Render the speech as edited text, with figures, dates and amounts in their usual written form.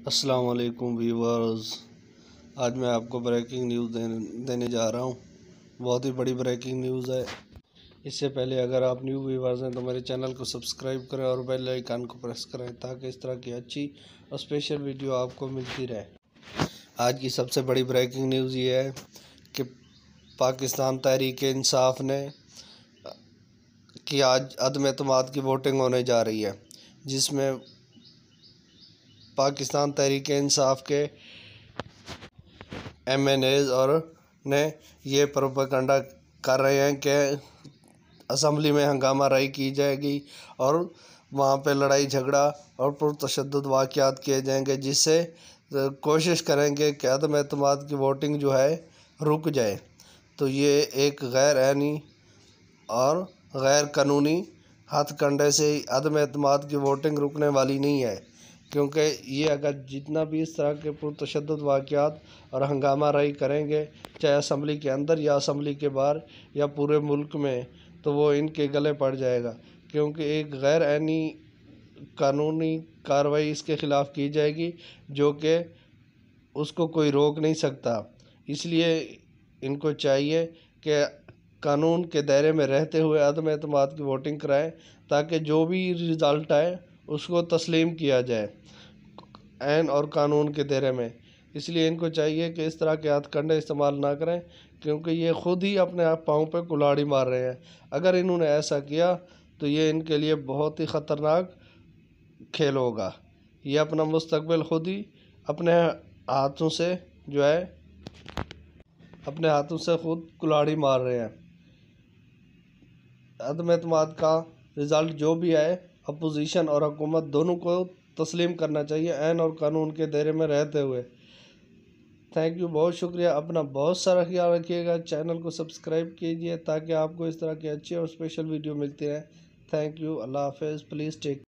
السلام علیکم ویورز، آج میں آپ کو بریکنگ نیوز دینے جا رہا ہوں۔ بہت ہی بڑی بریکنگ نیوز ہے۔ اس سے پہلے اگر آپ نیو ویورز ہیں تو میرے چینل کو سبسکرائب کریں اور بیل آئیکن کو پریس کریں تاکہ اس طرح کی اچھی اور اسپیشل ویڈیو آپ کو ملتی رہے۔ آج کی سب سے بڑی بریکنگ نیوز یہ ہے کہ پاکستان تحریک انصاف نے کہ آج عدم اعتماد کی ووٹنگ ہونے جا رہی ہے، جس میں پاکستان تحریک انصاف کے ایم این ایز اور نے یہ پروپیگنڈا کر رہے ہیں کہ اسمبلی میں ہنگامہ آرائی کی جائے گی اور وہاں پہ لڑائی جھگڑا اور پرتشدد واقعات کیے جائیں گے، جس سے کوشش کریں گے کہ عدم اعتماد کی ووٹنگ جو ہے رک جائے۔ تو یہ ایک غیر آئینی اور غیر قانونی ہتھ کنڈے سے عدم اعتماد کی ووٹنگ رکنے والی نہیں ہے، کیونکہ یہ اگر جتنا بھی اس طرح کے پرتشدد واقعات اور ہنگامہ آرائی کریں گے، چاہے اسمبلی کے اندر یا اسمبلی کے باہر یا پورے ملک میں، تو وہ ان کے گلے پڑ جائے گا، کیونکہ ایک غیر آئینی قانونی کارروائی اس کے خلاف کی جائے گی جو کہ اس کو کوئی روک نہیں سکتا۔ اس لیے ان کو چاہیے کہ قانون کے دائرے میں رہتے ہوئے عدم اعتماد کی ووٹنگ کرائیں تاکہ جو بھی رزلٹ آئے اس کو تسلیم کیا جائے عین اور قانون کے دائرے میں۔ اس لیے ان کو چاہیے کہ اس طرح کے ہتھ کنڈے استعمال نہ کریں، کیونکہ یہ خود ہی اپنے پاؤں پہ کلاڑی مار رہے ہیں۔ اگر انہوں نے ایسا کیا تو یہ ان کے لیے بہت ہی خطرناک کھیل ہوگا۔ یہ اپنا مستقبل خود ہی اپنے ہاتھوں سے خود کلاڑی مار رہے ہیں۔ عدم اعتماد کا رزلٹ جو بھی آئے، اپوزیشن اور حکومت دونوں کو تسلیم کرنا چاہیے عین اور قانون کے دائرے میں رہتے ہوئے۔ تھینک یو، بہت شکریہ۔ اپنا بہت سارا خیال رکھیے گا، چینل کو سبسکرائب کیجیے تاکہ آپ کو اس طرح کی اچھی اور اسپیشل ویڈیو ملتی رہے۔ تھینک یو، اللہ حافظ، پلیز ٹیک